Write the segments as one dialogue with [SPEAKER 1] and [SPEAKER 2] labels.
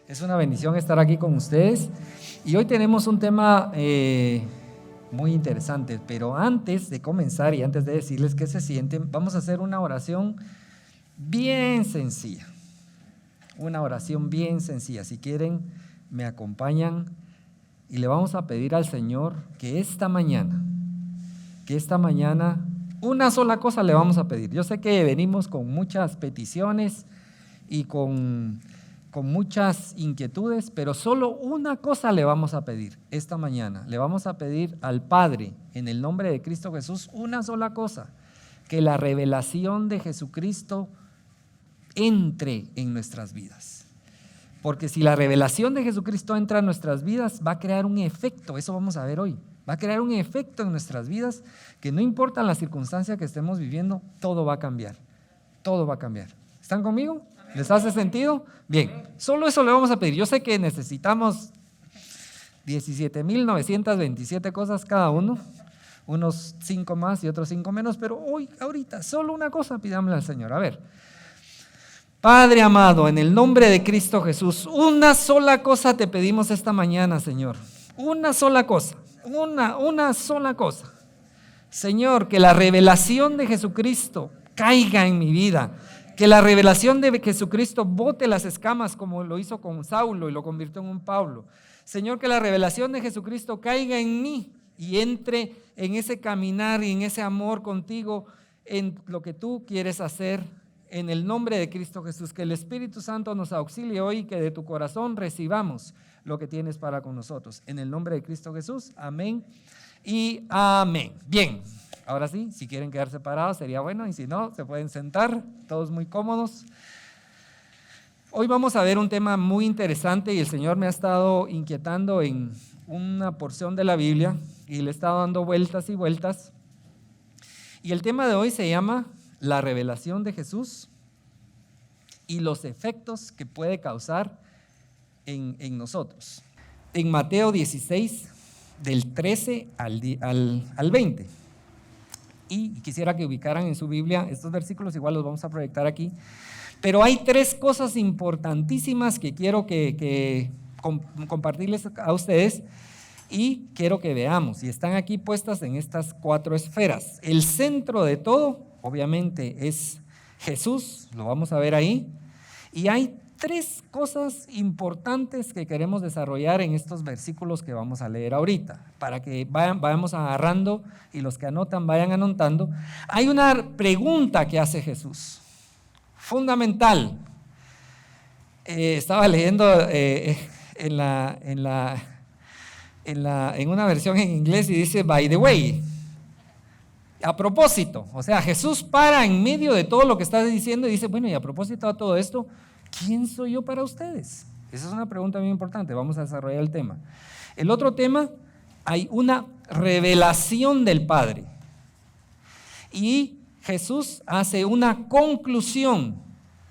[SPEAKER 1] Es una bendición estar aquí con ustedes y hoy tenemos un tema muy interesante, pero antes de comenzar y antes de decirles qué se sienten, vamos a hacer una oración bien sencilla, una oración bien sencilla. Si quieren, me acompañan y le vamos a pedir al Señor que esta mañana, una sola cosa le vamos a pedir. Yo sé que venimos con muchas peticiones y con muchas inquietudes, pero solo una cosa le vamos a pedir esta mañana. Le vamos a pedir al Padre, en el nombre de Cristo Jesús, una sola cosa: que la revelación de Jesucristo entre en nuestras vidas. Porque si la revelación de Jesucristo entra en nuestras vidas, va a crear un efecto, eso vamos a ver hoy. Va a crear un efecto en nuestras vidas que no importa la circunstancia que estemos viviendo, todo va a cambiar. Todo va a cambiar. ¿Están conmigo? ¿Les hace sentido? Bien, solo eso le vamos a pedir. Yo sé que necesitamos 17,927 cosas cada uno, unos 5 más y otros 5 menos, pero hoy, ahorita, solo una cosa pidámosle al Señor. A ver, Padre amado, en el nombre de Cristo Jesús, una sola cosa te pedimos esta mañana, Señor. Una sola cosa, una sola cosa. Señor, que la revelación de Jesucristo caiga en mi vida. Que la revelación de Jesucristo bote las escamas como lo hizo con Saulo y lo convirtió en un Pablo. Señor, que la revelación de Jesucristo caiga en mí y entre en ese caminar y en ese amor contigo, en lo que tú quieres hacer, en el nombre de Cristo Jesús. Que el Espíritu Santo nos auxilie hoy y que de tu corazón recibamos lo que tienes para con nosotros. En el nombre de Cristo Jesús, amén y amén. Bien. Ahora sí, si quieren quedar separados sería bueno, y si no, se pueden sentar, todos muy cómodos. Hoy vamos a ver un tema muy interesante y el Señor me ha estado inquietando en una porción de la Biblia y le he estado dando vueltas y vueltas. Y el tema de hoy se llama la revelación de Jesús y los efectos que puede causar en nosotros. En Mateo 16, del 13 al 20. Y quisiera que ubicaran en su Biblia estos versículos, igual los vamos a proyectar aquí. Pero hay 3 cosas importantísimas que quiero compartirles a ustedes y quiero que veamos. Y están aquí puestas en estas 4 esferas. El centro de todo, obviamente, es Jesús, lo vamos a ver ahí. Y hay 3 cosas importantes que queremos desarrollar en estos versículos que vamos a leer ahorita, para que vayamos agarrando y los que anotan vayan anotando. Hay una pregunta que hace Jesús, fundamental. Estaba leyendo en una versión en inglés y dice by the way, a propósito. O sea, Jesús para en medio de todo lo que está diciendo y dice, bueno, y a propósito de todo esto, ¿quién soy yo para ustedes? Esa es una pregunta muy importante. Vamos a desarrollar el tema. El otro tema, hay una revelación del Padre. Y Jesús hace una conclusión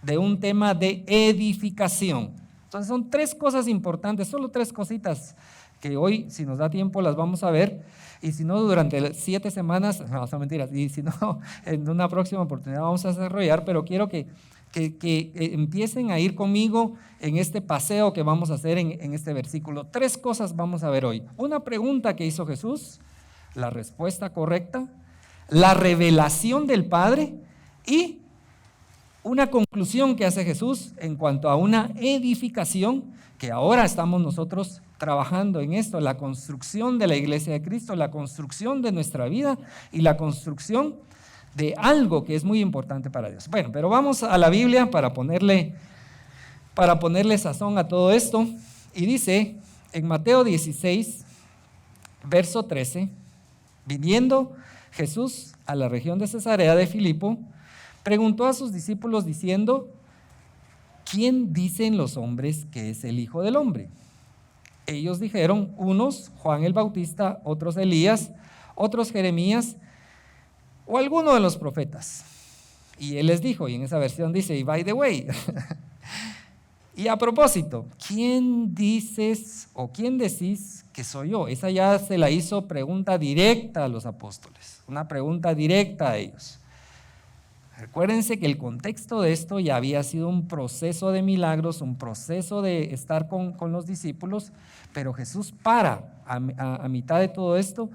[SPEAKER 1] de un tema de edificación. Entonces son 3 cosas importantes, solo 3 cositas que hoy, si nos da tiempo, las vamos a ver. Y si no, durante 7 semanas, no, son mentiras, y si no, en una próxima oportunidad vamos a desarrollar, pero quiero que empiecen a ir conmigo en este paseo que vamos a hacer en este versículo. 3 cosas vamos a ver hoy. Una pregunta que hizo Jesús, la respuesta correcta, la revelación del Padre y una conclusión que hace Jesús en cuanto a una edificación que ahora estamos nosotros trabajando en esto, la construcción de la iglesia de Cristo, la construcción de nuestra vida y la construcción de algo que es muy importante para Dios. Bueno, pero vamos a la Biblia para ponerle sazón a todo esto. Y dice en Mateo 16, verso 13, viniendo Jesús a la región de Cesarea de Filipo, preguntó a sus discípulos diciendo, ¿quién dicen los hombres que es el Hijo del Hombre? Ellos dijeron, unos Juan el Bautista, otros Elías, otros Jeremías o alguno de los profetas. Y él les dijo, y en esa versión dice, y by the way, y a propósito, ¿quién dices o quién decís que soy yo? Esa ya se la hizo pregunta directa a los apóstoles, una pregunta directa a ellos. Recuérdense que el contexto de esto ya había sido un proceso de milagros, un proceso de estar con los discípulos, pero Jesús para a mitad de todo esto,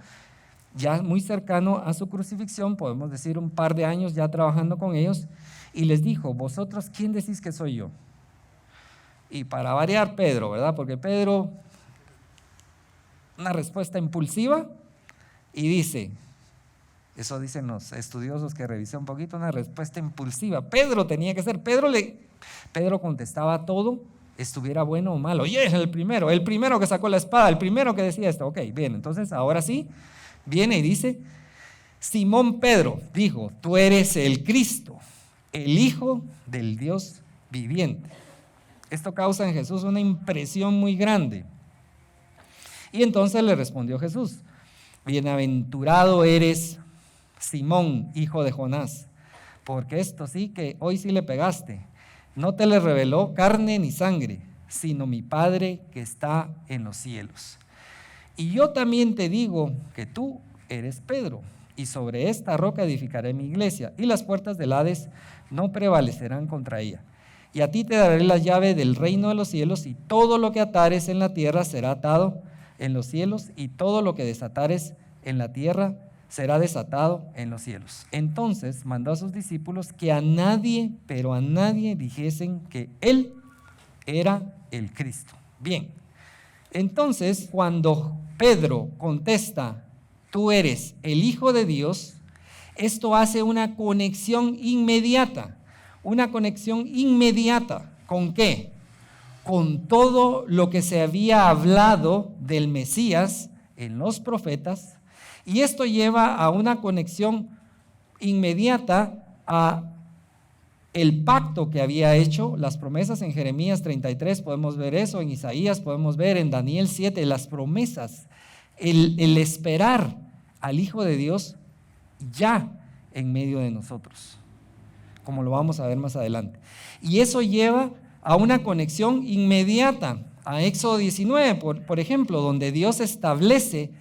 [SPEAKER 1] ya muy cercano a su crucifixión, podemos decir un par de años ya trabajando con ellos, y les dijo: ¿vosotros quién decís que soy yo? Y para variar, Pedro, ¿verdad? Porque Pedro, una respuesta impulsiva, y dice, eso dicen los estudiosos que revisé un poquito, una respuesta impulsiva. Pedro tenía que ser, Pedro contestaba todo, estuviera bueno o malo. Oye, el primero que sacó la espada, el primero que decía esto. Ok, bien, entonces ahora sí, viene y dice: Simón Pedro dijo, tú eres el Cristo, el Hijo del Dios viviente. Esto causa en Jesús una impresión muy grande. Y entonces le respondió Jesús: bienaventurado eres, Simón, hijo de Jonás, porque esto sí que hoy sí le pegaste. No te le reveló carne ni sangre, sino mi Padre que está en los cielos. Y yo también te digo que tú eres Pedro, y sobre esta roca edificaré mi iglesia, y las puertas del Hades no prevalecerán contra ella. Y a ti te daré la llave del reino de los cielos, y todo lo que atares en la tierra será atado en los cielos, y todo lo que desatares en la tierra será desatado en los cielos. Entonces mandó a sus discípulos que a nadie, pero a nadie dijesen que él era el Cristo. Bien, entonces cuando Pedro contesta, tú eres el Hijo de Dios, esto hace una conexión inmediata. Una conexión inmediata. ¿Con qué? Con todo lo que se había hablado del Mesías en los profetas, y esto lleva a una conexión inmediata a el pacto que había hecho, las promesas en Jeremías 33, podemos ver eso, en Isaías podemos ver, en Daniel 7, las promesas, el esperar al Hijo de Dios ya en medio de nosotros, como lo vamos a ver más adelante. Y eso lleva a una conexión inmediata a Éxodo 19, por ejemplo, donde Dios establece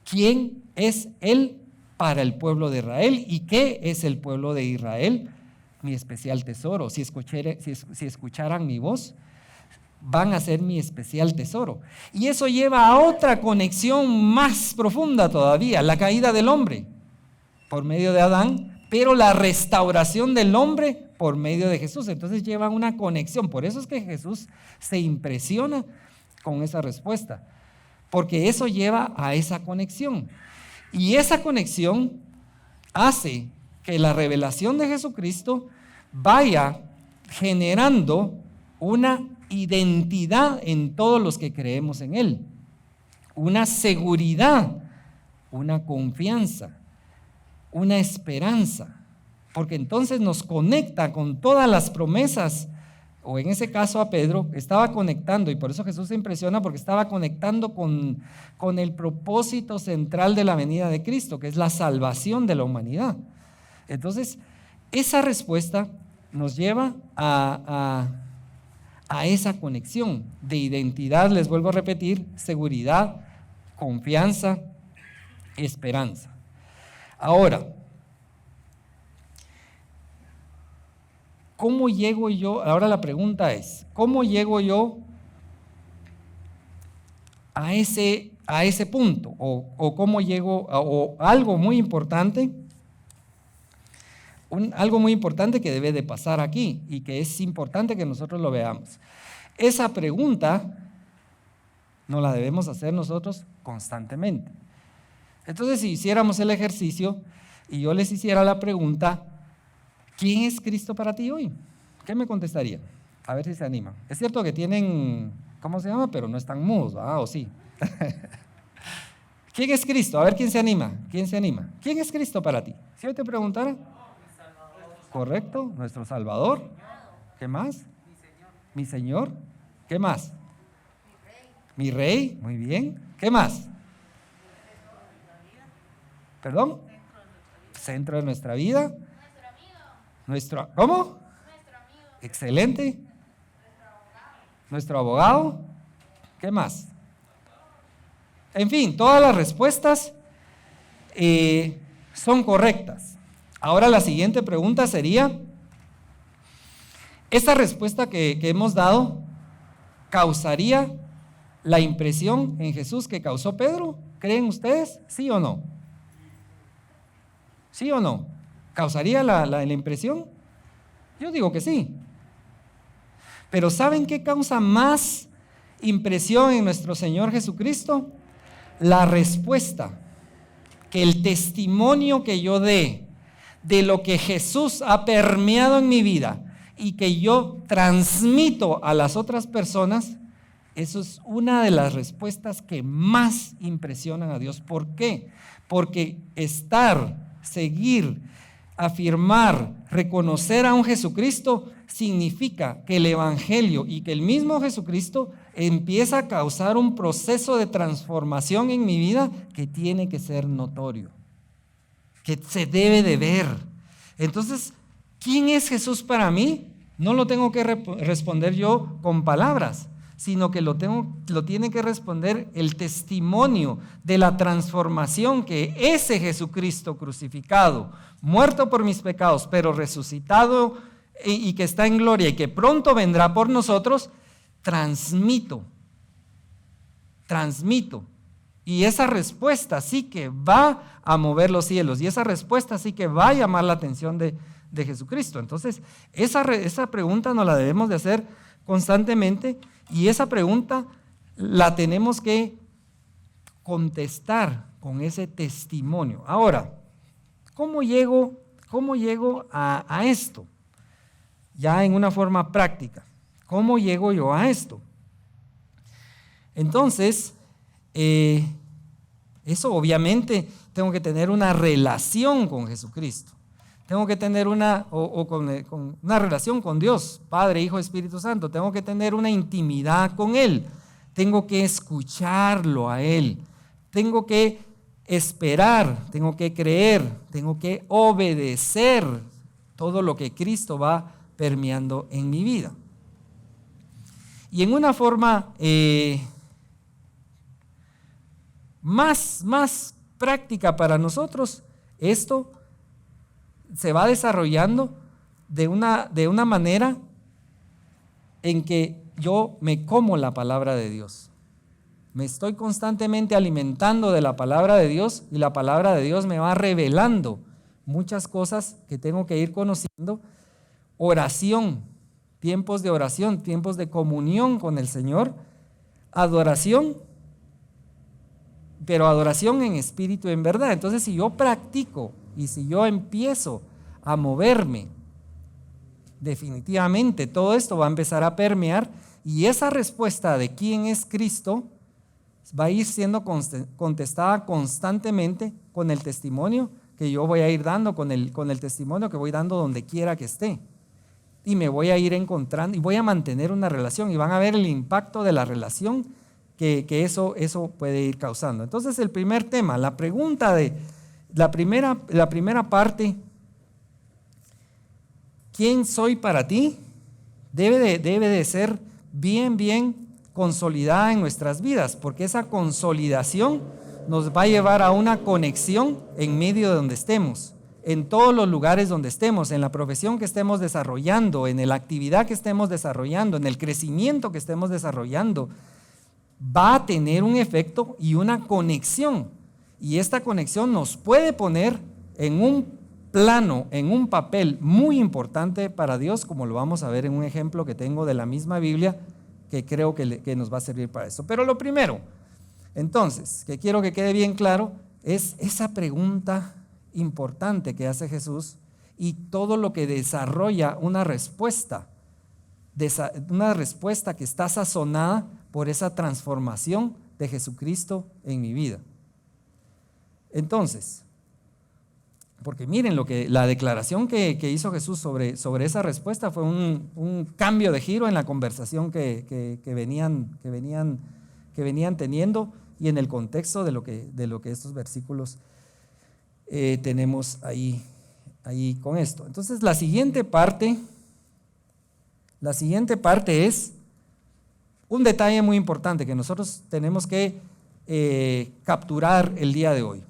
[SPEAKER 1] quién es Él para el pueblo de Israel y qué es el pueblo de Israel, mi especial tesoro. Si escucharan mi voz, van a ser mi especial tesoro. Y eso lleva a otra conexión más profunda todavía, la caída del hombre por medio de Adán, pero la restauración del hombre por medio de Jesús. Entonces lleva una conexión. Por eso es que Jesús se impresiona con esa respuesta, porque eso lleva a esa conexión. Y esa conexión hace que la revelación de Jesucristo vaya generando una identidad en todos los que creemos en Él, una seguridad, una confianza, una esperanza, porque entonces nos conecta con todas las promesas, o en ese caso a Pedro estaba conectando, y por eso Jesús se impresiona, porque estaba conectando con el propósito central de la venida de Cristo, que es la salvación de la humanidad. Entonces, esa respuesta nos lleva a esa conexión de identidad, les vuelvo a repetir, seguridad, confianza, esperanza. Ahora, ¿cómo llego yo? Ahora la pregunta es, ¿cómo llego yo a ese punto? ¿O cómo llego? O algo muy importante, algo muy importante que debe de pasar aquí y que es importante que nosotros lo veamos. Esa pregunta nos la debemos hacer nosotros constantemente. Entonces, si hiciéramos el ejercicio y yo les hiciera la pregunta, ¿quién es Cristo para ti hoy? ¿Qué me contestarían? A ver si se animan. Es cierto que tienen, ¿cómo se llama? Pero no están mudos, ¿verdad? ¿O sí? ¿Quién es Cristo? A ver, ¿quién se anima? ¿Quién se anima? ¿Quién es Cristo para ti? Si hoy te preguntara. Correcto, nuestro Salvador. ¿Qué más? Mi Señor. ¿Qué más? Mi Rey. Muy bien. ¿Qué más? ¿Perdón? Centro de nuestra vida. ¿Cómo? Nuestro amigo. Excelente. Nuestro abogado. ¿Qué más? En fin, todas las respuestas son correctas. Ahora la siguiente pregunta sería, Esta respuesta que hemos dado causaría la impresión en Jesús que causó Pedro. ¿Creen ustedes? ¿Sí o no? ¿Sí o no? ¿Causaría la impresión? Yo digo que sí. Pero ¿saben qué causa más impresión en nuestro Señor Jesucristo? La respuesta, que el testimonio que yo dé de lo que Jesús ha permeado en mi vida y que yo transmito a las otras personas, eso es una de las respuestas que más impresionan a Dios. ¿Por qué? Porque seguir, afirmar, reconocer a un Jesucristo significa que el Evangelio y que el mismo Jesucristo empieza a causar un proceso de transformación en mi vida que tiene que ser notorio, que se debe de ver. Entonces, ¿quién es Jesús para mí? No lo tengo que responder yo con palabras, sino que lo tiene que responder el testimonio de la transformación que ese Jesucristo crucificado, muerto por mis pecados, pero resucitado y que está en gloria y que pronto vendrá por nosotros, transmito. Y esa respuesta sí que va a mover los cielos, y esa respuesta sí que va a llamar la atención de Jesucristo. Entonces, esa pregunta nos la debemos de hacer constantemente, y esa pregunta la tenemos que contestar con ese testimonio. Ahora, ¿cómo llego a esto? Ya en una forma práctica. ¿Cómo llego yo a esto? Entonces, eso obviamente tengo que tener una relación con Jesucristo. Tengo que tener con una relación con Dios, Padre, Hijo, Espíritu Santo. Tengo que tener una intimidad con Él. Tengo que escucharlo a Él. Tengo que esperar, tengo que creer, tengo que obedecer todo lo que Cristo va permeando en mi vida. Y en una forma más práctica para nosotros, esto se va desarrollando de una manera en que yo me como la palabra de Dios. Me estoy constantemente alimentando de la palabra de Dios, y la palabra de Dios me va revelando muchas cosas que tengo que ir conociendo. Oración, tiempos de oración, tiempos de comunión con el Señor, adoración, pero adoración en espíritu y en verdad. Entonces, si yo practico y si yo empiezo a moverme, definitivamente todo esto va a empezar a permear, y esa respuesta de quién es Cristo va a ir siendo contestada constantemente con el testimonio que yo voy a ir dando, con el testimonio que voy dando donde quiera que esté. Y me voy a ir encontrando y voy a mantener una relación, y van a ver el impacto de la relación que eso puede ir causando. Entonces, el primer tema, la pregunta de la primera parte, ¿quién soy para ti? Debe de ser bien consolidada en nuestras vidas, porque esa consolidación nos va a llevar a una conexión en medio de donde estemos, en todos los lugares donde estemos, en la profesión que estemos desarrollando, en la actividad que estemos desarrollando, en el crecimiento que estemos desarrollando. Va a tener un efecto y una conexión, y esta conexión nos puede poner en un plano, en un papel muy importante para Dios, como lo vamos a ver en un ejemplo que tengo de la misma Biblia, que creo que nos va a servir para eso. Pero lo primero, entonces, que quiero que quede bien claro, es esa pregunta importante que hace Jesús, y todo lo que desarrolla una respuesta que está sazonada por esa transformación de Jesucristo en mi vida. Entonces, porque miren la declaración que hizo Jesús sobre esa respuesta fue un cambio de giro en la conversación que venían teniendo, y en el contexto de lo que estos versículos tenemos ahí con esto. Entonces, la siguiente parte es un detalle muy importante que nosotros tenemos que capturar el día de hoy.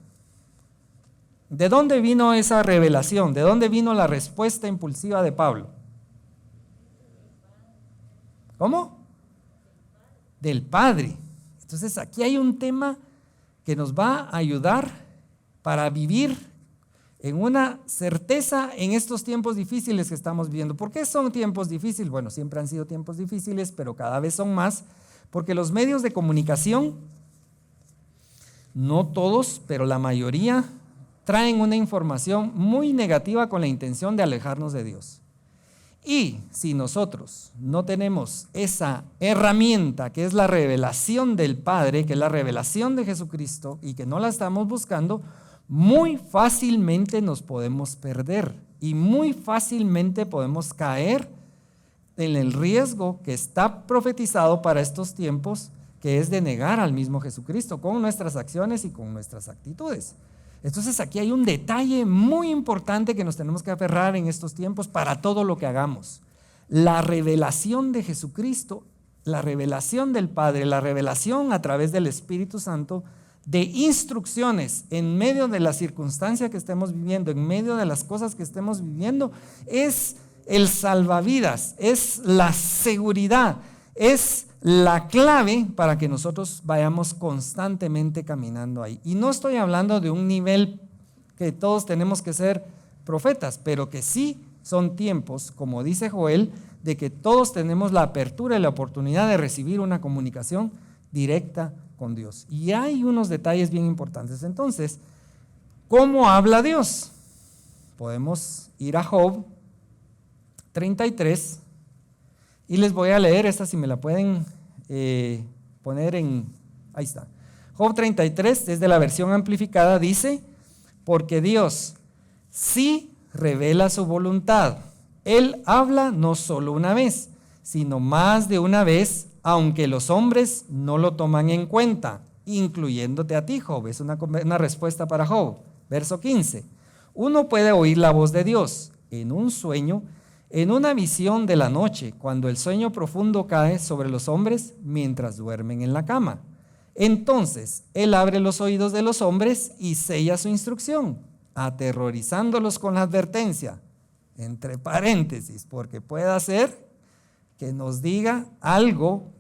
[SPEAKER 1] ¿De dónde vino esa revelación? ¿De dónde vino la respuesta impulsiva de Pablo? ¿Cómo? Del Padre. Entonces aquí hay un tema que nos va a ayudar para vivir en una certeza en estos tiempos difíciles que estamos viviendo. ¿Por qué son tiempos difíciles? Bueno, siempre han sido tiempos difíciles, pero cada vez son más, porque los medios de comunicación, no todos, pero la mayoría, traen una información muy negativa con la intención de alejarnos de Dios. Y si nosotros no tenemos esa herramienta que es la revelación del Padre, que es la revelación de Jesucristo, y que no la estamos buscando, muy fácilmente nos podemos perder y muy fácilmente podemos caer en el riesgo que está profetizado para estos tiempos, que es de negar al mismo Jesucristo con nuestras acciones y con nuestras actitudes. Entonces aquí hay un detalle muy importante que nos tenemos que aferrar en estos tiempos para todo lo que hagamos. La revelación de Jesucristo, la revelación del Padre, la revelación a través del Espíritu Santo de instrucciones en medio de la circunstancia que estemos viviendo, en medio de las cosas que estemos viviendo, es el salvavidas, es la seguridad, es la clave para que nosotros vayamos constantemente caminando ahí. Y no estoy hablando de un nivel que todos tenemos que ser profetas, pero que sí son tiempos, como dice Joel, de que todos tenemos la apertura y la oportunidad de recibir una comunicación directa con Dios. Y hay unos detalles bien importantes. Entonces, ¿cómo habla Dios? Podemos ir a Job 33 y les voy a leer esta, si me la pueden poner en, ahí está. Job 33, desde la versión amplificada, dice: porque Dios sí revela su voluntad. Él habla no solo una vez, sino más de una vez, aunque los hombres no lo toman en cuenta, incluyéndote a ti, Job. Es una respuesta para Job. Verso 15. Uno puede oír la voz de Dios en un sueño, en una visión de la noche, cuando el sueño profundo cae sobre los hombres mientras duermen en la cama. Entonces Él abre los oídos de los hombres y sella su instrucción, aterrorizándolos con la advertencia, entre paréntesis, porque puede ser que nos diga algo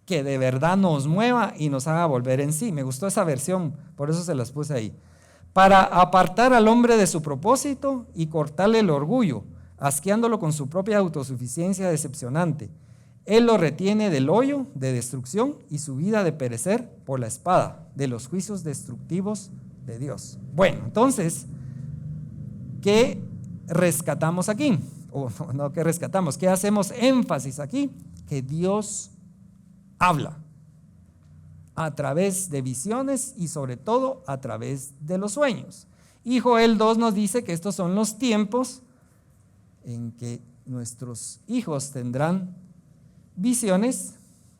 [SPEAKER 1] que de verdad nos mueva y nos haga volver en sí. Me gustó esa versión, por eso se las puse ahí. Para apartar al hombre de su propósito y cortarle el orgullo, asqueándolo con su propia autosuficiencia decepcionante. Él lo retiene del hoyo de destrucción y su vida de perecer por la espada de los juicios destructivos de Dios. Bueno, entonces, ¿qué rescatamos aquí? O no, ¿qué rescatamos? ¿Qué hacemos énfasis aquí? Que Dios habla a través de visiones y sobre todo a través de los sueños. Y Joel 2 nos dice que estos son los tiempos en que nuestros hijos tendrán visiones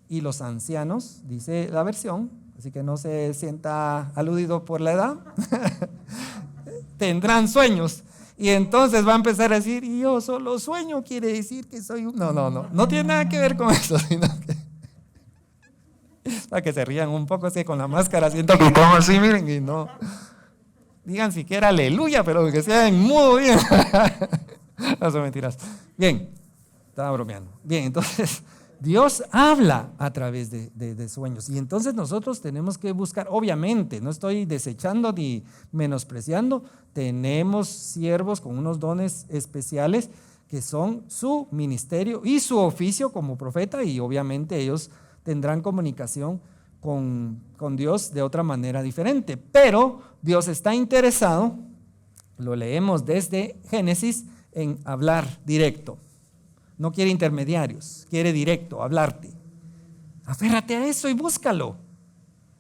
[SPEAKER 1] y los ancianos, dice la versión, así que no se sienta aludido por la edad, tendrán sueños. Y entonces va a empezar a decir: y yo solo sueño, quiere decir que soy un... No tiene nada que ver con eso, sino que para que se rían un poco, así con la máscara, siento que como así, miren, y no digan siquiera aleluya, pero que sea en mudo bien. No son mentiras. Bien, estaba bromeando. Bien, entonces Dios habla a través de sueños, y entonces nosotros tenemos que buscar, obviamente, no estoy desechando ni menospreciando, tenemos siervos con unos dones especiales que son su ministerio y su oficio como profeta, y obviamente ellos tendrán comunicación con Dios de otra manera diferente, pero Dios está interesado, lo leemos desde Génesis, en hablar directo. No quiere intermediarios, quiere directo, hablarte. Aférrate a eso y búscalo.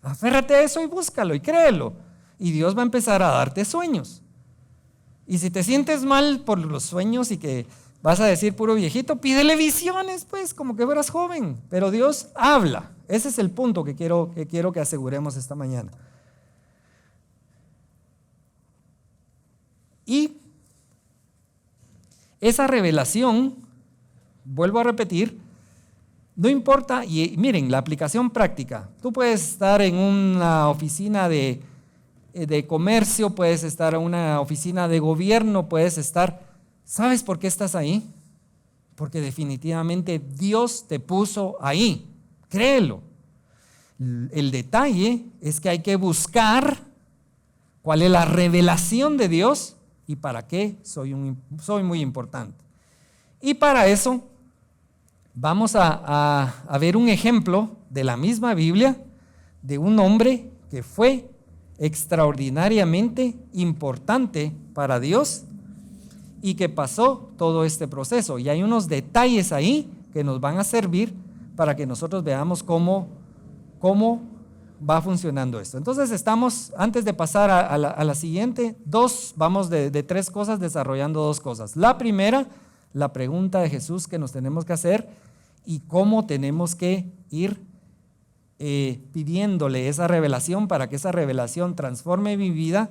[SPEAKER 1] Aférrate a eso y búscalo y créelo. Y Dios va a empezar a darte sueños. Y si te sientes mal por los sueños y que vas a decir puro viejito, pídele visiones, pues, como que fueras joven. Pero Dios habla. Ese es el punto que quiero que aseguremos esta mañana. Y esa revelación, vuelvo a repetir, no importa, y miren, la aplicación práctica, tú puedes estar en una oficina de comercio, puedes estar en una oficina de gobierno, puedes estar, ¿sabes por qué estás ahí? porque definitivamente Dios te puso ahí, créelo. El detalle es que hay que buscar cuál es la revelación de Dios y para qué soy muy importante. Y para eso vamos a ver un ejemplo de la misma Biblia de un hombre que fue extraordinariamente importante para Dios y que pasó todo este proceso. Y hay unos detalles ahí que nos van a servir para que nosotros veamos cómo va funcionando esto. Entonces estamos, antes de pasar a la siguiente, vamos de 3 cosas desarrollando 2 cosas. La primera, la pregunta de Jesús que nos tenemos que hacer y cómo tenemos que ir pidiéndole esa revelación para que esa revelación transforme mi vida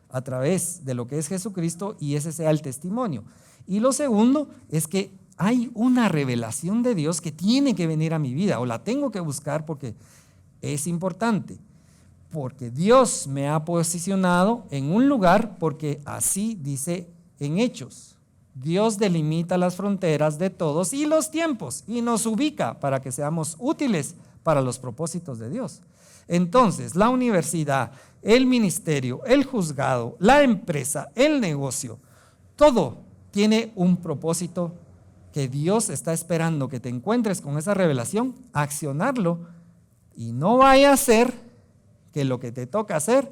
[SPEAKER 1] a través de lo que es Jesucristo y ese sea el testimonio. Y lo segundo es que hay una revelación de Dios que tiene que venir a mi vida o la tengo que buscar porque es importante, porque Dios me ha posicionado en un lugar, porque así dice en Hechos. Dios delimita las fronteras de todos y los tiempos y nos ubica para que seamos útiles para los propósitos de Dios. Entonces, la universidad, el ministerio, el juzgado, la empresa, el negocio, todo tiene un propósito que Dios está esperando que te encuentres con esa revelación, accionarlo. Y no vaya a ser que lo que te toca hacer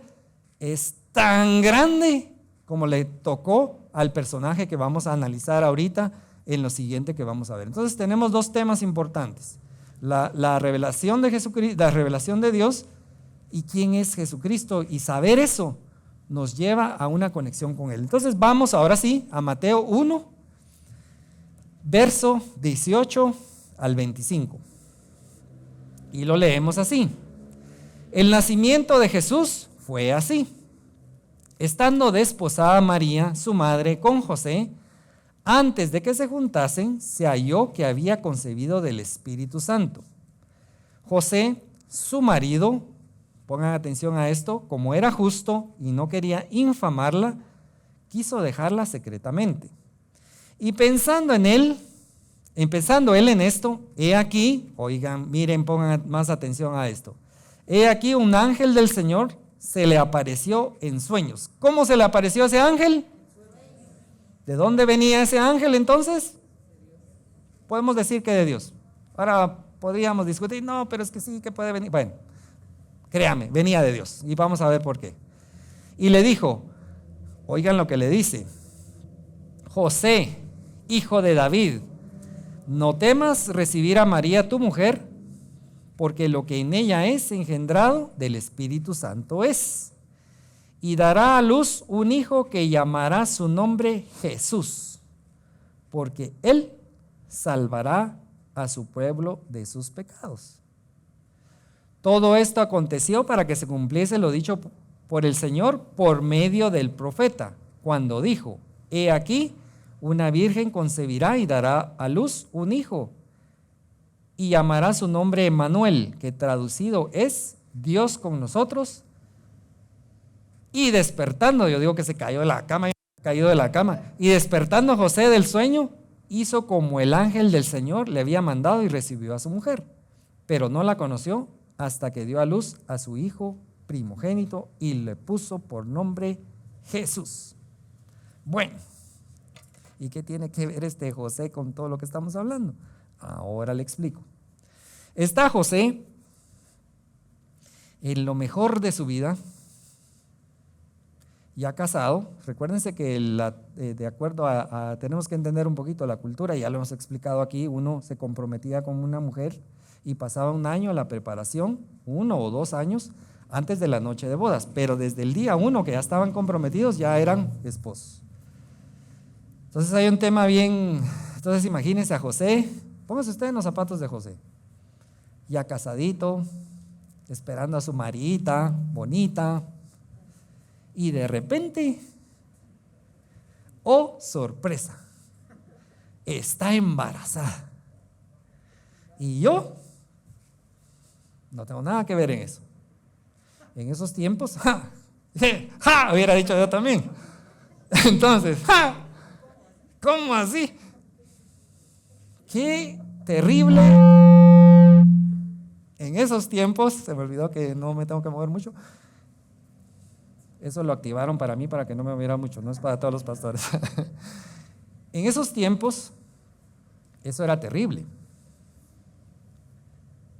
[SPEAKER 1] es tan grande como le tocó al personaje que vamos a analizar ahorita en lo siguiente que vamos a ver. Entonces tenemos 2 temas importantes. La revelación de Jesucristo, la revelación de Dios y quién es Jesucristo. Y saber eso nos lleva a una conexión con Él. Entonces vamos ahora sí a Mateo 1, verso 18 al 25. Y lo leemos así. El nacimiento de Jesús fue así. Estando desposada María, su madre, con José, antes de que se juntasen, se halló que había concebido del Espíritu Santo. José, su marido, pongan atención a esto, como era justo y no quería infamarla, quiso dejarla secretamente. Y empezando él en esto, he aquí, oigan, miren, pongan más atención a esto. He aquí un ángel del Señor se le apareció en sueños. ¿Cómo se le apareció ese ángel? ¿De dónde venía ese ángel entonces? Podemos decir que de Dios. Ahora podríamos discutir, no, pero es que sí, que puede venir. Bueno, créame, venía de Dios y vamos a ver por qué. Y le dijo, oigan lo que le dice, José, hijo de David, no temas recibir a María tu mujer, porque lo que en ella es engendrado del Espíritu Santo es. Y dará a luz un hijo que llamará su nombre Jesús, porque él salvará a su pueblo de sus pecados. Todo esto aconteció para que se cumpliese lo dicho por el Señor por medio del profeta, cuando dijo, he aquí, una virgen concebirá y dará a luz un hijo, y llamará su nombre Emmanuel, que traducido es Dios con nosotros. Y despertando, yo digo que se cayó de la cama, y despertando José del sueño, hizo como el ángel del Señor le había mandado y recibió a su mujer, pero no la conoció hasta que dio a luz a su hijo primogénito y le puso por nombre Jesús. Bueno, ¿y qué tiene que ver este José con todo lo que estamos hablando? Ahora le explico. Está José en lo mejor de su vida, ya casado. Recuérdense que de acuerdo tenemos que entender un poquito la cultura, ya lo hemos explicado aquí, uno se comprometía con una mujer y pasaba un año a la preparación, 1 o 2 años antes de la noche de bodas, pero desde el día 1 que ya estaban comprometidos ya eran esposos. Entonces hay un tema entonces imagínense a José, pónganse ustedes en los zapatos de José, ya casadito, esperando a su Marita, bonita, y de repente, oh sorpresa, está embarazada. Y yo no tengo nada que ver en eso. En esos tiempos, hubiera dicho yo también. Entonces, ¿cómo así? Qué terrible. En esos tiempos, se me olvidó que no me tengo que mover mucho. Eso lo activaron para mí, para que no me moviera mucho, no es para todos los pastores. En esos tiempos, eso era terrible.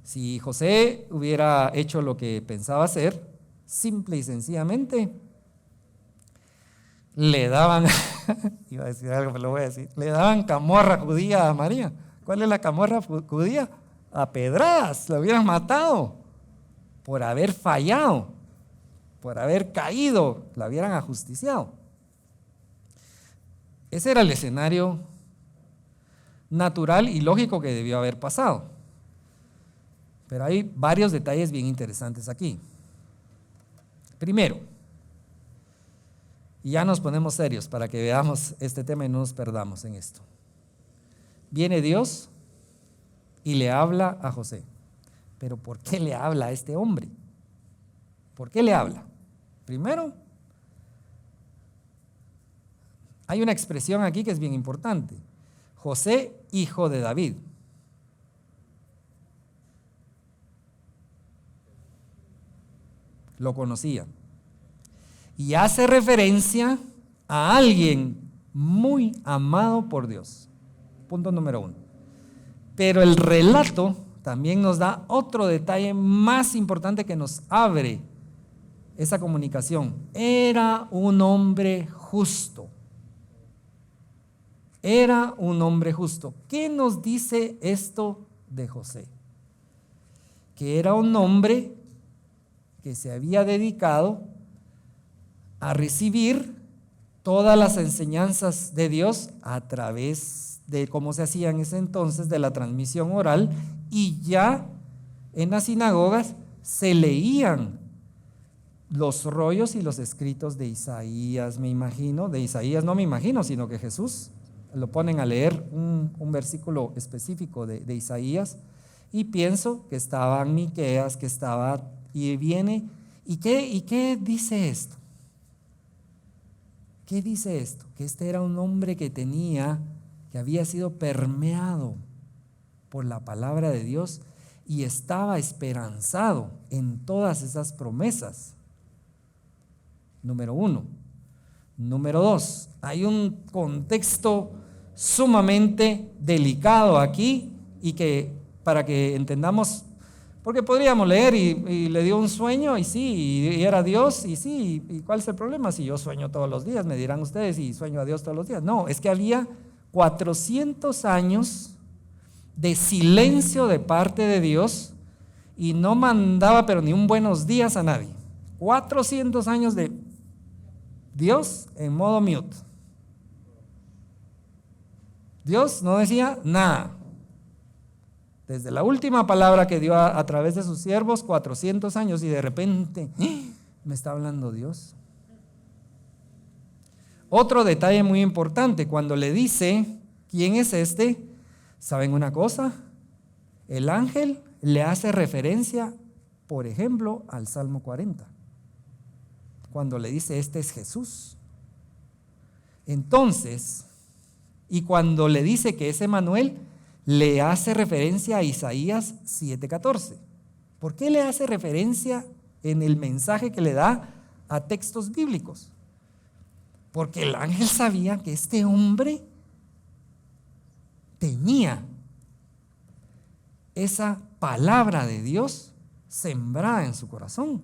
[SPEAKER 1] Si José hubiera hecho lo que pensaba hacer, simple y sencillamente, le daban, iba a decir algo, pero lo voy a decir, le daban camorra judía a María. ¿Cuál es la camorra judía? A pedradas, la hubieran matado por haber fallado, por haber caído, la hubieran ajusticiado. Ese era el escenario natural y lógico que debió haber pasado. Pero hay varios detalles bien interesantes aquí. Primero, y ya nos ponemos serios para que veamos este tema y no nos perdamos en esto. Viene Dios y le habla a José. Pero ¿por qué le habla a este hombre? ¿Por qué le habla? Primero, hay una expresión aquí que es bien importante. José, hijo de David. Lo conocía. Y hace referencia a alguien muy amado por Dios. Punto número 1. Pero el relato también nos da otro detalle más importante que nos abre esa comunicación. Era un hombre justo. Era un hombre justo. ¿Qué nos dice esto de José? Que era un hombre que se había dedicado a recibir todas las enseñanzas de Dios a través de cómo se hacía en ese entonces, de la transmisión oral, y ya en las sinagogas se leían los rollos y los escritos de Isaías, me imagino, de Isaías no me imagino, sino que Jesús lo ponen a leer un versículo específico de Isaías, y pienso que estaba Miqueas, que estaba, y viene, ¿y qué dice esto? ¿Qué dice esto? Que este era un hombre que había sido permeado por la palabra de Dios y estaba esperanzado en todas esas promesas. Número 1. Número 2, hay un contexto sumamente delicado aquí y que para que entendamos, porque podríamos leer y le dio un sueño y sí, y era Dios y sí, y ¿cuál es el problema? Si yo sueño todos los días, me dirán ustedes, y sueño a Dios todos los días. No, es que había 400 años de silencio de parte de Dios y no mandaba pero ni un buenos días a nadie. 400 años de Dios en modo mute. Dios no decía nada. Desde la última palabra que dio a través de sus siervos, 400 años, y de repente, ¿me está hablando Dios? Otro detalle muy importante, cuando le dice, ¿quién es este? ¿Saben una cosa? El ángel le hace referencia, por ejemplo, al Salmo 40. Cuando le dice, este es Jesús. Entonces, y cuando le dice que es Emanuel, le hace referencia a Isaías 7:14. ¿Por qué le hace referencia en el mensaje que le da a textos bíblicos? Porque el ángel sabía que este hombre tenía esa palabra de Dios sembrada en su corazón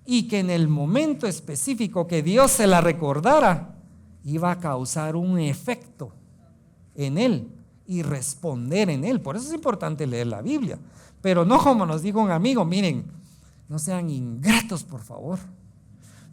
[SPEAKER 1] y que en el momento específico que Dios se la recordara iba a causar un efecto en él y responder en él. Por eso es importante leer la Biblia, pero no como nos dijo un amigo, miren, no sean ingratos por favor,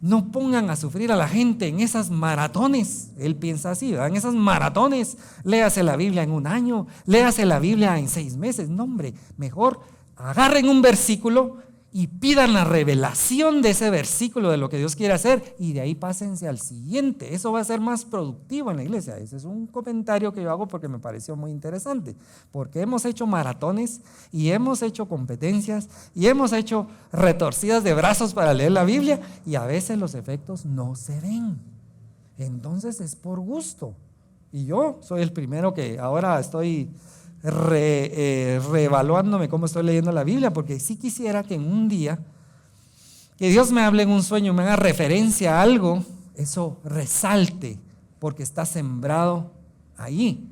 [SPEAKER 1] no pongan a sufrir a la gente en esas maratones. Él piensa así, ¿verdad? En esas maratones, léase la Biblia en un año, léase la Biblia en 6 meses. No, hombre, mejor agarren un versículo y pidan la revelación de ese versículo, de lo que Dios quiere hacer, y de ahí pásense al siguiente. Eso va a ser más productivo en la iglesia. Ese es un comentario que yo hago porque me pareció muy interesante, porque hemos hecho maratones y hemos hecho competencias y hemos hecho retorcidas de brazos para leer la Biblia, y a veces los efectos no se ven. Entonces es por gusto. Y yo soy el primero que ahora estoy reevaluándome cómo estoy leyendo la Biblia, porque sí quisiera que en un día que Dios me hable en un sueño, me haga referencia a algo, eso resalte, porque está sembrado ahí.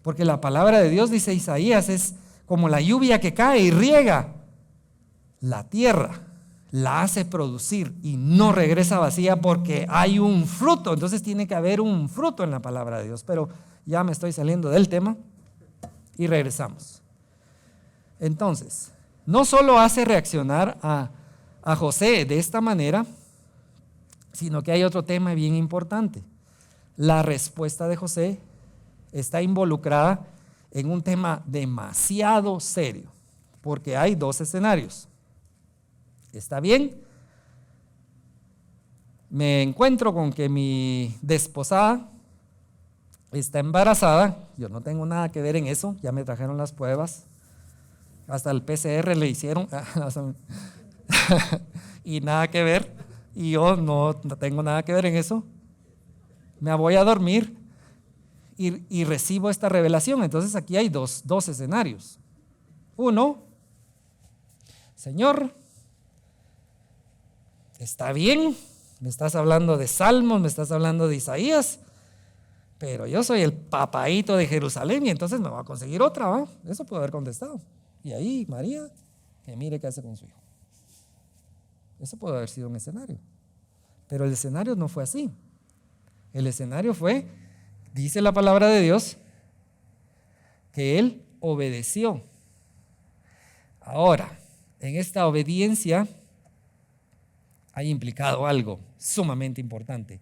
[SPEAKER 1] Porque la palabra de Dios, dice Isaías, es como la lluvia que cae y riega la tierra, la hace producir y no regresa vacía porque hay un fruto. Entonces tiene que haber un fruto en la palabra de Dios. Pero ya me estoy saliendo del tema y regresamos. Entonces, no solo hace reaccionar a José de esta manera, sino que hay otro tema bien importante. La respuesta de José está involucrada en un tema demasiado serio, porque hay dos escenarios. ¿Está bien? Me encuentro con que mi desposada está embarazada, yo no tengo nada que ver en eso, ya me trajeron las pruebas, hasta el PCR le hicieron y nada que ver, y yo no tengo nada que ver en eso. Me voy a dormir y recibo esta revelación. Entonces aquí hay dos escenarios. Uno, Señor, está bien, me estás hablando de Salmos, me estás hablando de Isaías, pero yo soy el papaíto de Jerusalén y entonces me voy a conseguir otra, ¿va? Eso puedo haber contestado. Y ahí María, que mire qué hace con su hijo. Eso puede haber sido un escenario. Pero el escenario no fue así. El escenario fue, dice la palabra de Dios, que él obedeció. Ahora, en esta obediencia hay implicado algo sumamente importante.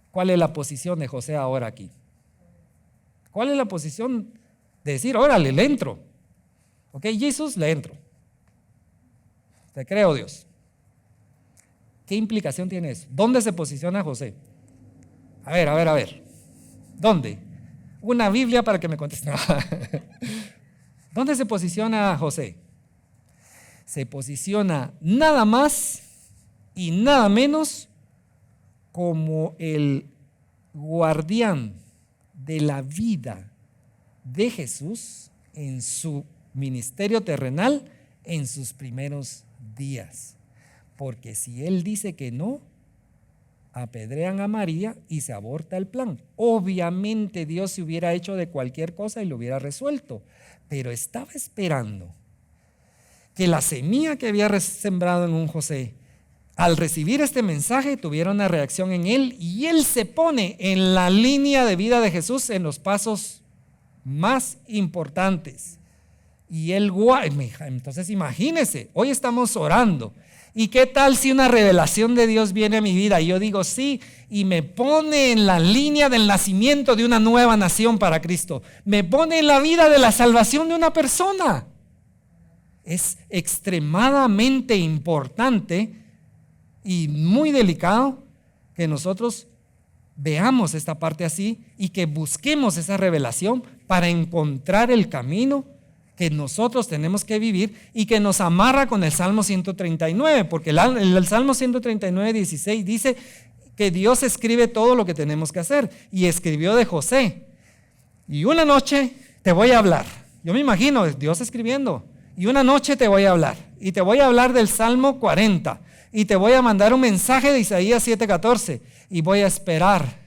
[SPEAKER 1] ¿Cuál es la posición de José ahora aquí? ¿Cuál es la posición de decir, órale, le entro? Ok, Jesús, le entro. Te creo, Dios. ¿Qué implicación tiene eso? ¿Dónde se posiciona José? A ver. ¿Dónde? Una Biblia para que me conteste. ¿Dónde se posiciona José? Se posiciona nada más y nada menos como el guardián de la vida de Jesús en su ministerio terrenal en sus primeros días. Porque si él dice que no, apedrean a María y se aborta el plan. Obviamente Dios se hubiera hecho de cualquier cosa y lo hubiera resuelto, pero estaba esperando que la semilla que había sembrado en un José, al recibir este mensaje, tuviera una reacción en él y él se pone en la línea de vida de Jesús en los pasos más importantes. Y él, entonces imagínese, hoy estamos orando. ¿Y qué tal si una revelación de Dios viene a mi vida? Y yo digo sí, y me pone en la línea del nacimiento de una nueva nación para Cristo. Me pone en la vida de la salvación de una persona. Es extremadamente importante y muy delicado que nosotros veamos esta parte así y que busquemos esa revelación para encontrar el camino que nosotros tenemos que vivir y que nos amarra con el Salmo 139, porque el Salmo 139, 16 dice que Dios escribe todo lo que tenemos que hacer y escribió de José. Y una noche te voy a hablar, yo me imagino Dios escribiendo, y una noche te voy a hablar y te voy a hablar del Salmo 40 y te voy a mandar un mensaje de Isaías 7:14 y voy a esperar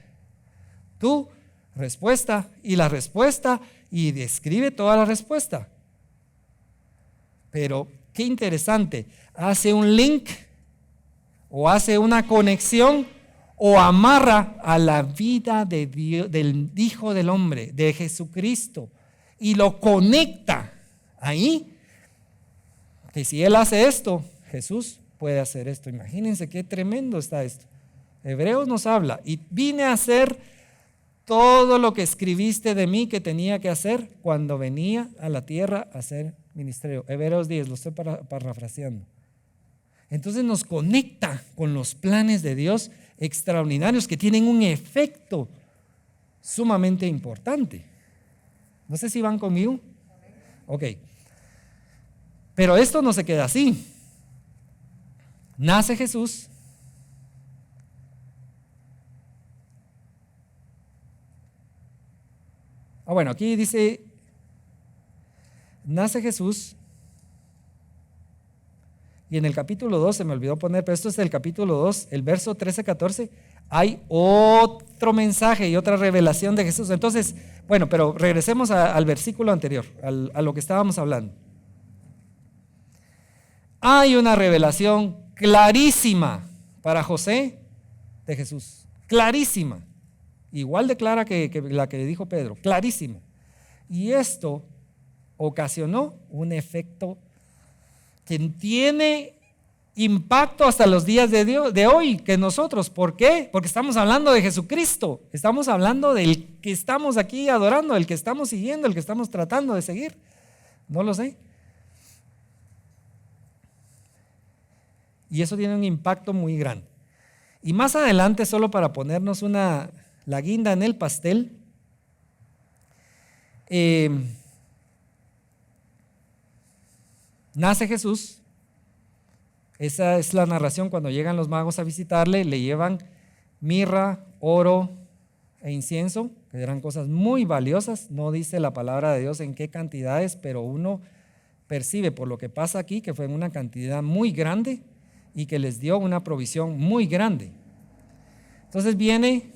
[SPEAKER 1] tu respuesta y la respuesta y describe toda la respuesta. Pero qué interesante, hace un link o hace una conexión o amarra a la vida de Dios, del Hijo del Hombre, de Jesucristo, y lo conecta ahí, que si Él hace esto, Jesús puede hacer esto. Imagínense qué tremendo está esto. Hebreos nos habla, y vine a hacer todo lo que escribiste de mí que tenía que hacer cuando venía a la tierra a hacer ministerio. Hebreos 10, lo estoy parafraseando. Entonces nos conecta con los planes de Dios extraordinarios que tienen un efecto sumamente importante. No sé si van conmigo. Ok. Pero esto no se queda así. Nace Jesús. Bueno, aquí dice nace Jesús. Y en el capítulo 2, se me olvidó poner, pero esto es el capítulo 2, el verso 13-14, hay otro mensaje y otra revelación de Jesús. Entonces, bueno, pero regresemos al versículo anterior, a lo que estábamos hablando. Hay una revelación clarísima para José de Jesús, clarísima, igual de clara que la que le dijo Pedro, clarísima. Y esto ocasionó un efecto que tiene impacto hasta los días de hoy que nosotros. ¿Por qué? Porque estamos hablando de Jesucristo, estamos hablando del que estamos aquí adorando, del que estamos siguiendo, el que estamos tratando de seguir. No lo sé. Y eso tiene un impacto muy grande. Y más adelante, solo para ponernos la guinda en el pastel, nace Jesús. Esa es la narración. Cuando llegan los magos a visitarle, le llevan mirra, oro e incienso, que eran cosas muy valiosas. No dice la palabra de Dios en qué cantidades, pero uno percibe por lo que pasa aquí que fue en una cantidad muy grande y que les dio una provisión muy grande. Entonces viene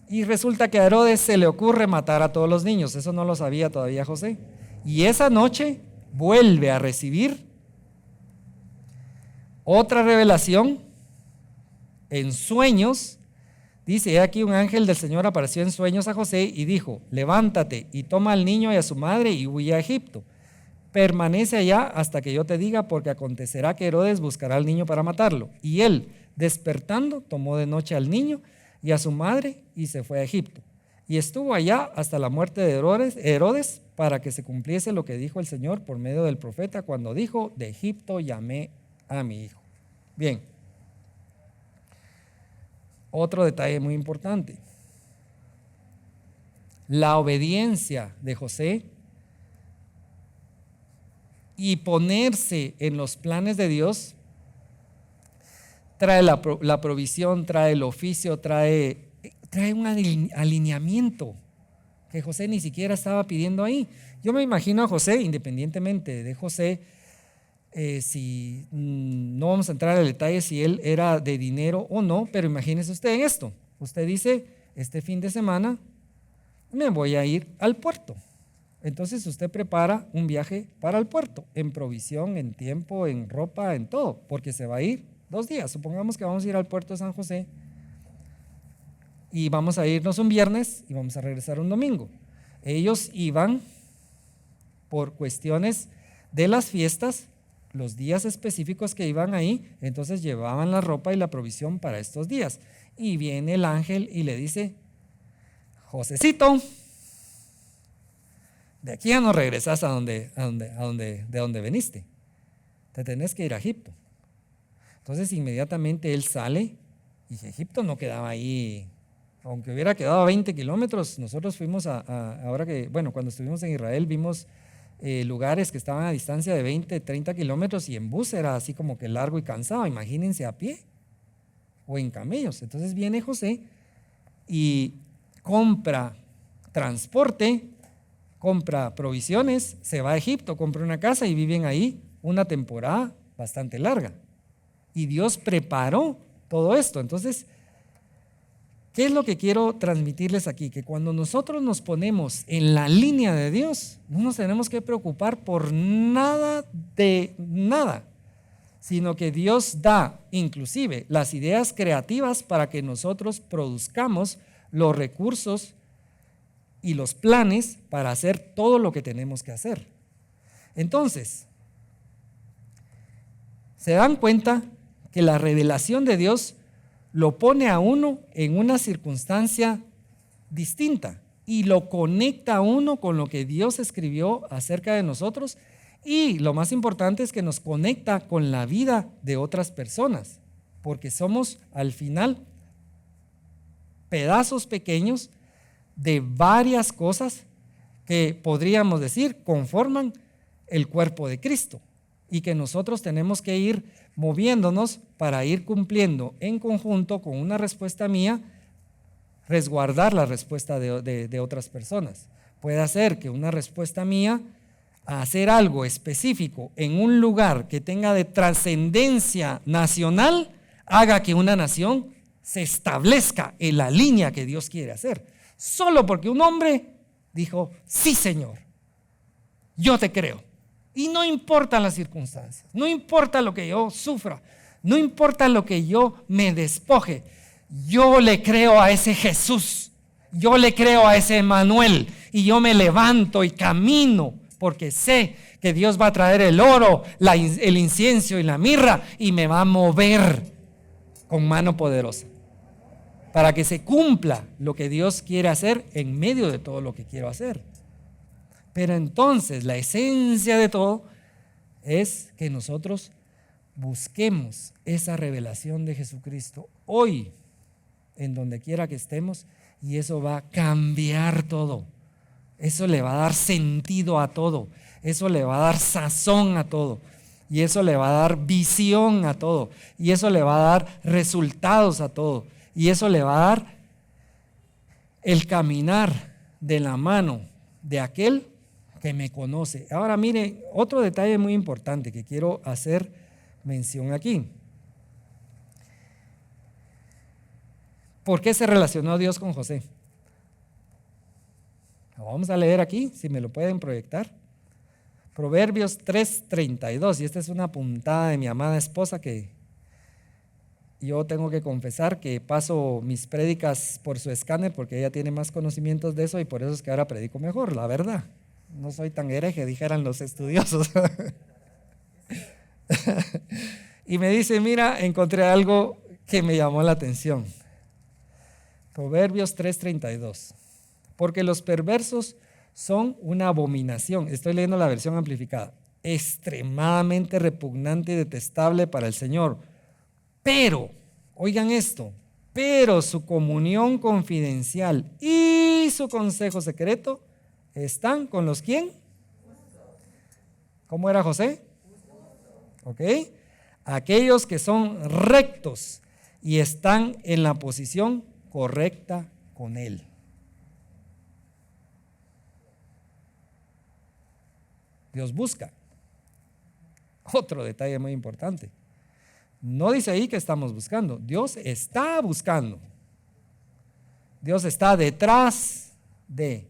[SPEAKER 1] y resulta que a Herodes se le ocurre matar a todos los niños. Eso no lo sabía todavía José. Y esa noche vuelve a recibir otra revelación en sueños. Dice: he aquí un ángel del Señor apareció en sueños a José y dijo: levántate y toma al niño y a su madre y huye a Egipto. Permanece allá hasta que yo te diga, porque acontecerá que Herodes buscará al niño para matarlo. Y él, despertando, tomó de noche al niño y a su madre y se fue a Egipto. Y estuvo allá hasta la muerte de Herodes, para que se cumpliese lo que dijo el Señor por medio del profeta, cuando dijo: de Egipto llamé a mi hijo. Bien, otro detalle muy importante: la obediencia de José y ponerse en los planes de Dios trae la provisión, trae el oficio, trae un alineamiento que José ni siquiera estaba pidiendo ahí. Yo me imagino a José, independientemente de José, si no vamos a entrar al detalle si él era de dinero o no, pero imagínese usted en esto. Usted dice: este fin de semana me voy a ir al puerto. Entonces usted prepara un viaje para el puerto, en provisión, en tiempo, en ropa, en todo, porque se va a ir 2 días. Supongamos que vamos a ir al puerto de San José y vamos a irnos un viernes y vamos a regresar un domingo. Ellos iban por cuestiones de las fiestas, los días específicos que iban ahí, entonces llevaban la ropa y la provisión para estos días. Y viene el ángel y le dice: Josecito, de aquí ya no regresas de donde veniste, te tenés que ir a Egipto. Entonces inmediatamente él sale, y Egipto no quedaba ahí, aunque hubiera quedado a 20 kilómetros. Nosotros fuimos cuando estuvimos en Israel, vimos lugares que estaban a distancia de 20, 30 kilómetros, y en bus era así como que largo y cansado. Imagínense a pie o en camellos. Entonces viene José y compra transporte, compra provisiones, se va a Egipto, compra una casa y viven ahí una temporada bastante larga. Y Dios preparó todo esto. Entonces, ¿qué es lo que quiero transmitirles aquí? Que cuando nosotros nos ponemos en la línea de Dios, no nos tenemos que preocupar por nada de nada, sino que Dios da inclusive las ideas creativas para que nosotros produzcamos los recursos y los planes para hacer todo lo que tenemos que hacer. Entonces, ¿se dan cuenta que la revelación de Dios lo pone a uno en una circunstancia distinta y lo conecta a uno con lo que Dios escribió acerca de nosotros? Y lo más importante es que nos conecta con la vida de otras personas, porque somos al final pedazos pequeños de varias cosas que podríamos decir conforman el cuerpo de Cristo, y que nosotros tenemos que ir moviéndonos para ir cumpliendo en conjunto con una respuesta mía, resguardar la respuesta de otras personas. Puede ser que una respuesta mía a hacer algo específico en un lugar que tenga de trascendencia nacional, haga que una nación se establezca en la línea que Dios quiere hacer. Solo porque un hombre dijo, sí Señor, yo te creo. Y no importan las circunstancias, no importa lo que yo sufra, no importa lo que yo me despoje, yo le creo a ese Jesús, yo le creo a ese Emmanuel, y yo me levanto y camino porque sé que Dios va a traer el oro, el incienso y la mirra y me va a mover con mano poderosa para que se cumpla lo que Dios quiere hacer en medio de todo lo que quiero hacer. Pero entonces la esencia de todo es que nosotros busquemos esa revelación de Jesucristo hoy, en donde quiera que estemos, y eso va a cambiar todo. Eso le va a dar sentido a todo, eso le va a dar sazón a todo, y eso le va a dar visión a todo, y eso le va a dar resultados a todo, y eso le va a dar el caminar de la mano de aquel que me conoce. Ahora mire, otro detalle muy importante que quiero hacer mención aquí. ¿Por qué se relacionó Dios con José? Lo vamos a leer aquí, si me lo pueden proyectar. Proverbios 3:32, y esta es una puntada de mi amada esposa que yo tengo que confesar que paso mis prédicas por su escáner porque ella tiene más conocimientos de eso y por eso es que ahora predico mejor, la verdad. No soy tan hereje, dijeran los estudiosos. Y me dice, mira, encontré algo que me llamó la atención. Proverbios 3:32. Porque los perversos son una abominación. Estoy leyendo la versión amplificada. Extremadamente repugnante y detestable para el Señor. Pero, oigan esto, pero su comunión confidencial y su consejo secreto están con los ¿quién? ¿Cómo era José? ¿Ok? Aquellos que son rectos y están en la posición correcta con Él. Dios busca. Otro detalle muy importante. No dice ahí que estamos buscando. Dios está buscando. Dios está detrás de.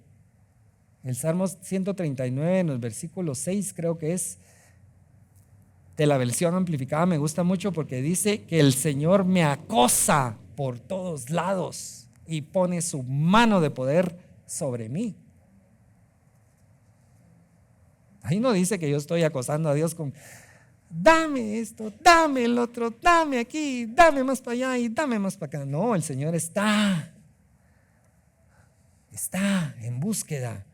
[SPEAKER 1] El Salmo 139 en el versículo 6 creo que es de la versión amplificada, me gusta mucho porque dice que el Señor me acosa por todos lados y pone su mano de poder sobre mí. Ahí no dice que yo estoy acosando a Dios con dame esto, dame el otro, dame aquí, dame más para allá y dame más para acá. No, el Señor está en búsqueda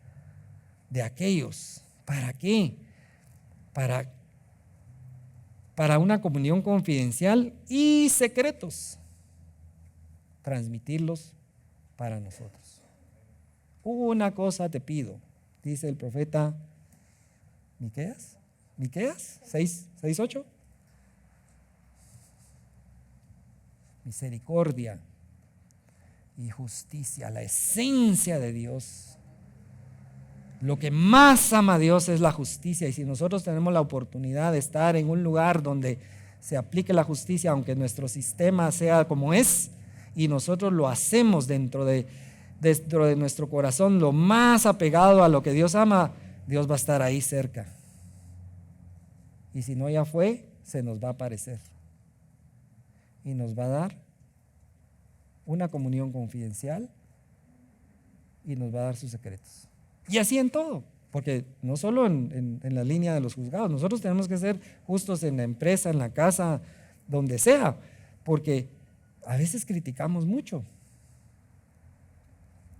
[SPEAKER 1] de aquellos. ¿Para qué? Para una comunión confidencial y secretos, transmitirlos para nosotros. Una cosa te pido, dice el profeta Miqueas 6:8. Misericordia y justicia, la esencia de Dios. Lo que más ama a Dios es la justicia, y si nosotros tenemos la oportunidad de estar en un lugar donde se aplique la justicia, aunque nuestro sistema sea como es, y nosotros lo hacemos dentro de nuestro corazón, lo más apegado a lo que Dios ama, Dios va a estar ahí cerca. Y si no ya fue, se nos va a aparecer y nos va a dar una comunión confidencial y nos va a dar sus secretos. Y así en todo, porque no solo en la línea de los juzgados, nosotros tenemos que ser justos en la empresa, en la casa, donde sea, porque a veces criticamos mucho.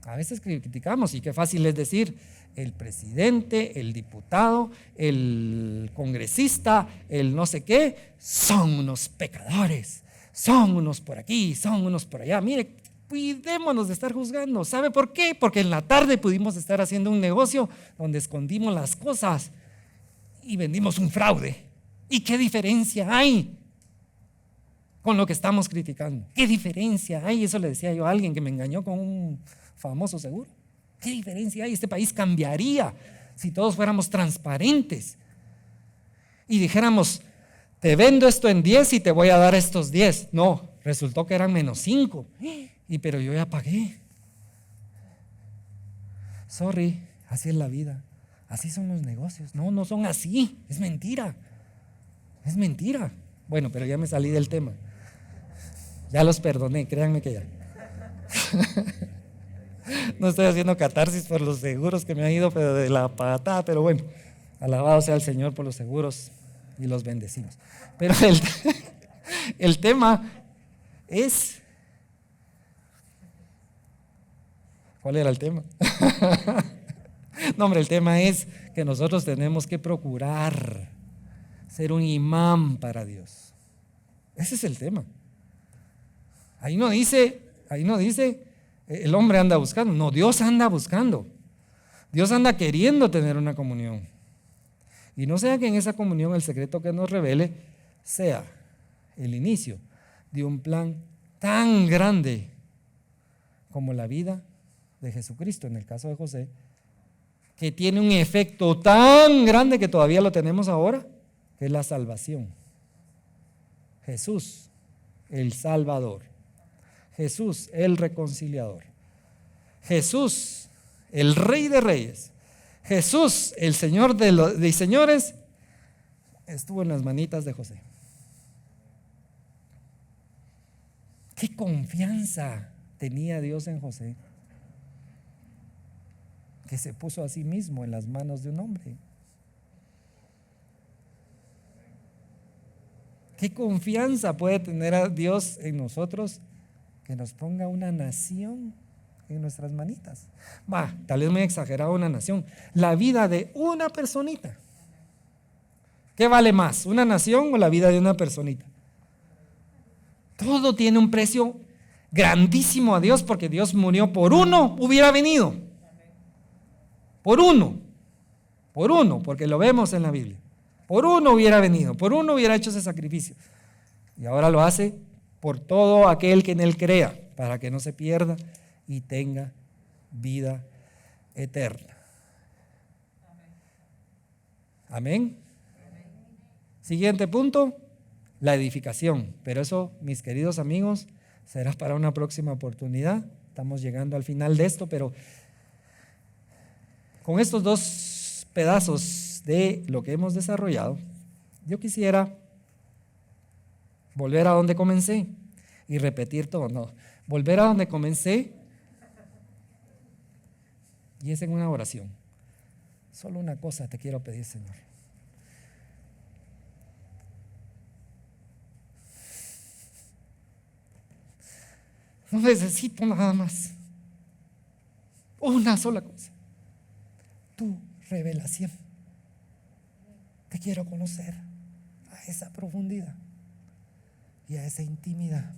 [SPEAKER 1] A veces criticamos, y qué fácil es decir, el presidente, el diputado, el congresista, el no sé qué, son unos pecadores, son unos por aquí, son unos por allá. Mire, cuidémonos de estar juzgando. ¿Sabe por qué? Porque en la tarde pudimos estar haciendo un negocio donde escondimos las cosas y vendimos un fraude. ¿Y qué diferencia hay con lo que estamos criticando? ¿Qué diferencia hay? Eso le decía yo a alguien que me engañó con un famoso seguro. ¿Qué diferencia hay? Este país cambiaría Si todos fuéramos transparentes y dijéramos, te vendo esto en 10 y te voy a dar estos 10. No, resultó que eran -5. Pero yo ya pagué. Sorry, así es la vida. Así son los negocios. No, no son así. Es mentira. Es mentira. Bueno, pero ya me salí del tema. Ya los perdoné, créanme que ya. No estoy haciendo catarsis por los seguros que me han ido pero de la patada, pero bueno, alabado sea el Señor por los seguros y los bendecimos. Pero el tema es... ¿Cuál era el tema? No, hombre, el tema es que nosotros tenemos que procurar ser un imán para Dios. Ese es el tema. Ahí no dice, el hombre anda buscando. No, Dios anda buscando. Dios anda queriendo tener una comunión. Y no sea que en esa comunión el secreto que nos revele sea el inicio de un plan tan grande como la vida de Jesucristo, en el caso de José, que tiene un efecto tan grande que todavía lo tenemos ahora, que es la salvación. Jesús, el Salvador. Jesús, el reconciliador. Jesús, el Rey de Reyes. Jesús, el Señor de señores, estuvo en las manitas de José. Qué confianza tenía Dios en José, que se puso a sí mismo en las manos de un hombre. ¿Qué confianza puede tener a Dios en nosotros que nos ponga una nación en nuestras manitas? Tal vez muy exagerado una nación. La vida de una personita. ¿Qué vale más, una nación o la vida de una personita? Todo tiene un precio grandísimo a Dios, porque Dios murió por uno, hubiera venido. Por uno, porque lo vemos en la Biblia. Por uno hubiera venido, por uno hubiera hecho ese sacrificio. Y ahora lo hace por todo aquel que en él crea, para que no se pierda y tenga vida eterna. Amén. Siguiente punto, la edificación. Pero eso, mis queridos amigos, será para una próxima oportunidad. Estamos llegando al final de esto, pero con estos dos pedazos de lo que hemos desarrollado, yo quisiera volver a donde comencé y repetir todo. No, volver a donde comencé, y es en una oración. Solo una cosa te quiero pedir, Señor. No necesito nada más. Una sola cosa. Tu revelación. Te quiero conocer a esa profundidad y a esa intimidad.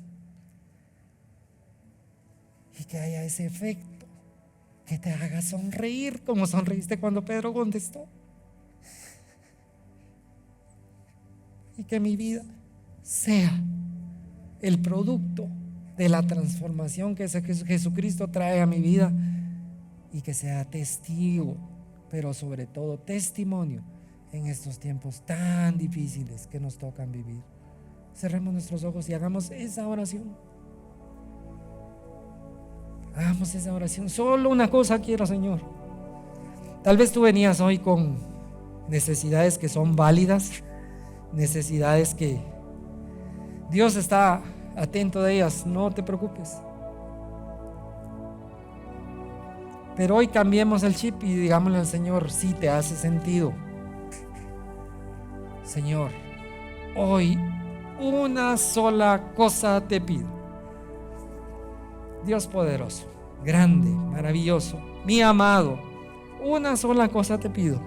[SPEAKER 1] Y que haya ese efecto que te haga sonreír como sonreíste cuando Pedro contestó. Y que mi vida sea el producto de la transformación que Jesucristo trae a mi vida, y que sea testigo, pero sobre todo testimonio en estos tiempos tan difíciles que nos tocan vivir. Cerremos nuestros ojos y hagamos esa oración. Hagamos esa oración. Solo una cosa quiero, Señor. Tal vez tú venías hoy con necesidades que son válidas, necesidades que Dios está atento de ellas, no te preocupes. Pero hoy cambiemos el chip y digámosle al Señor, si te hace sentido. Señor, hoy una sola cosa te pido. Dios poderoso, grande, maravilloso, mi amado, una sola cosa te pido.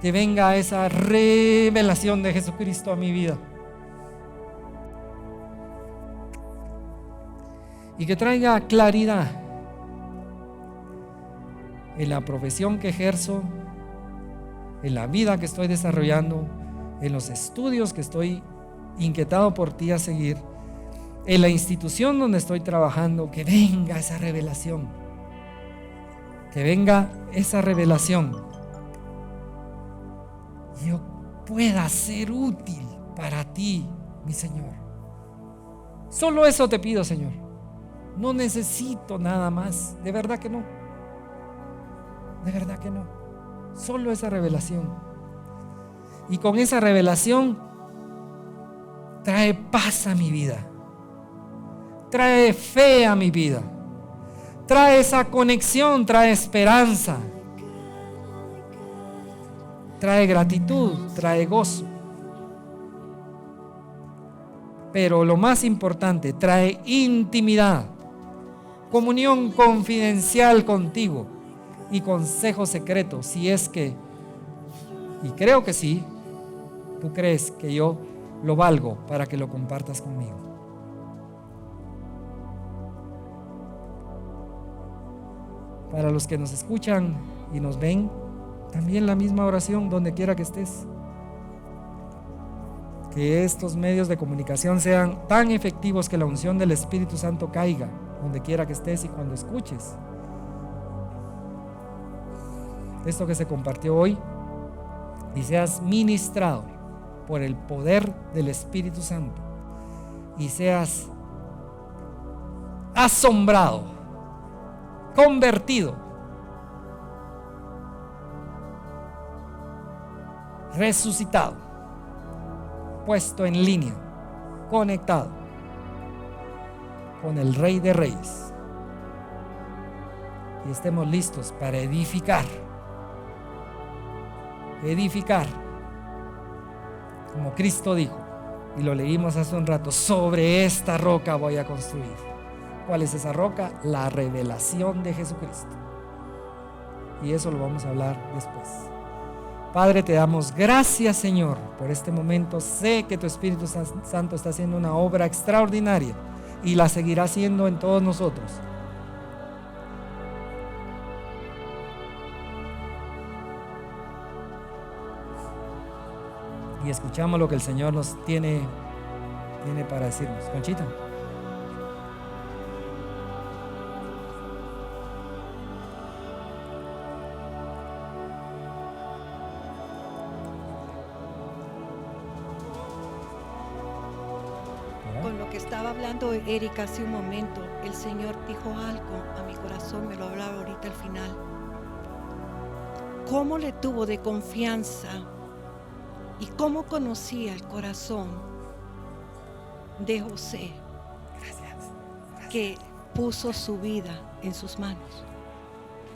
[SPEAKER 1] Que venga esa revelación de Jesucristo a mi vida. Y que traiga claridad en la profesión que ejerzo, en la vida que estoy desarrollando, en los estudios que estoy inquietado por ti a seguir, en la institución donde estoy trabajando. Que venga esa revelación Que venga esa revelación y yo pueda ser útil para ti, mi Señor. Solo eso te pido, Señor. No necesito nada más. De verdad que no. De verdad que no. Solo esa revelación. Y con esa revelación trae paz a mi vida. Trae fe a mi vida. Trae esa conexión, trae esperanza. Trae gratitud, trae gozo. Pero lo más importante, trae intimidad, comunión confidencial contigo y consejo secreto, si es que, y creo que sí, tú crees que yo lo valgo para que lo compartas conmigo. Para los que nos escuchan y nos ven, también la misma oración donde quiera que estés. Que estos medios de comunicación sean tan efectivos que la unción del Espíritu Santo caiga donde quiera que estés y cuando escuches esto que se compartió hoy y seas ministrado por el poder del Espíritu Santo y seas asombrado, convertido, resucitado, puesto en línea, conectado con el Rey de Reyes y estemos listos para edificar, como Cristo dijo, y lo leímos hace un rato: sobre esta roca voy a construir. ¿Cuál es esa roca? La revelación de Jesucristo. Y eso lo vamos a hablar después. Padre, te damos gracias, Señor, por este momento. Sé que tu Espíritu Santo está haciendo una obra extraordinaria y la seguirá haciendo en todos nosotros. Y escuchamos lo que el Señor nos tiene para decirnos. Conchita.
[SPEAKER 2] Con lo que estaba hablando Eric hace un momento, el Señor dijo algo a mi corazón, me lo hablaba ahorita al final. ¿Cómo le tuvo de confianza y cómo conocía el corazón de José? Gracias. Que puso su vida en sus manos,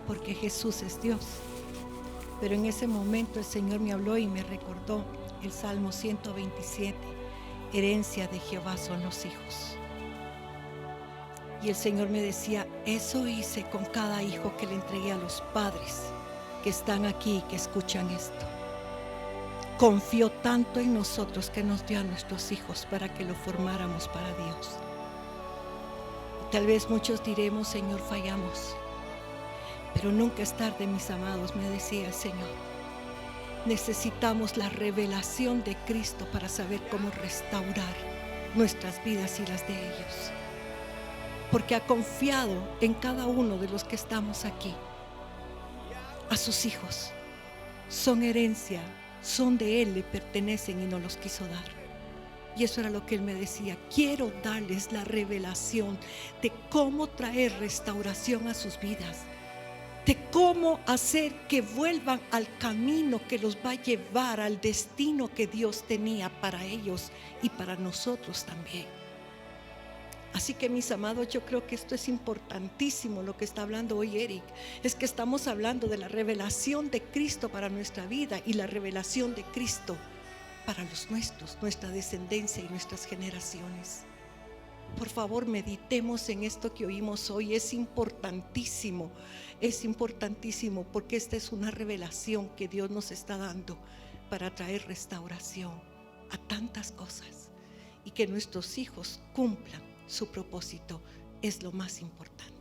[SPEAKER 2] porque Jesús es Dios. Pero en ese momento el Señor me habló y me recordó el Salmo 127. Herencia de Jehová son los hijos. Y el Señor me decía: eso hice con cada hijo que le entregué a los padres que están aquí, que escuchan esto. Confió tanto en nosotros que nos dio a nuestros hijos para que lo formáramos para Dios. Tal vez muchos diremos: Señor, fallamos. Pero nunca es tarde, mis amados, me decía el Señor. Necesitamos la revelación de Cristo para saber cómo restaurar nuestras vidas y las de ellos. Porque ha confiado en cada uno de los que estamos aquí. A sus hijos. Son herencia, son de Él, le pertenecen y no los quiso dar. Y eso era lo que Él me decía: quiero darles la revelación de cómo traer restauración a sus vidas, de cómo hacer que vuelvan al camino que los va a llevar al destino que Dios tenía para ellos y para nosotros también. Así que, mis amados, yo creo que esto es importantísimo lo que está hablando hoy Eric. Es que estamos hablando de la revelación de Cristo para nuestra vida y la revelación de Cristo para los nuestros, nuestra descendencia y nuestras generaciones. Por favor, meditemos en esto que oímos hoy. Es importantísimo porque esta es una revelación que Dios nos está dando para traer restauración a tantas cosas y que nuestros hijos cumplan su propósito. Es lo más importante.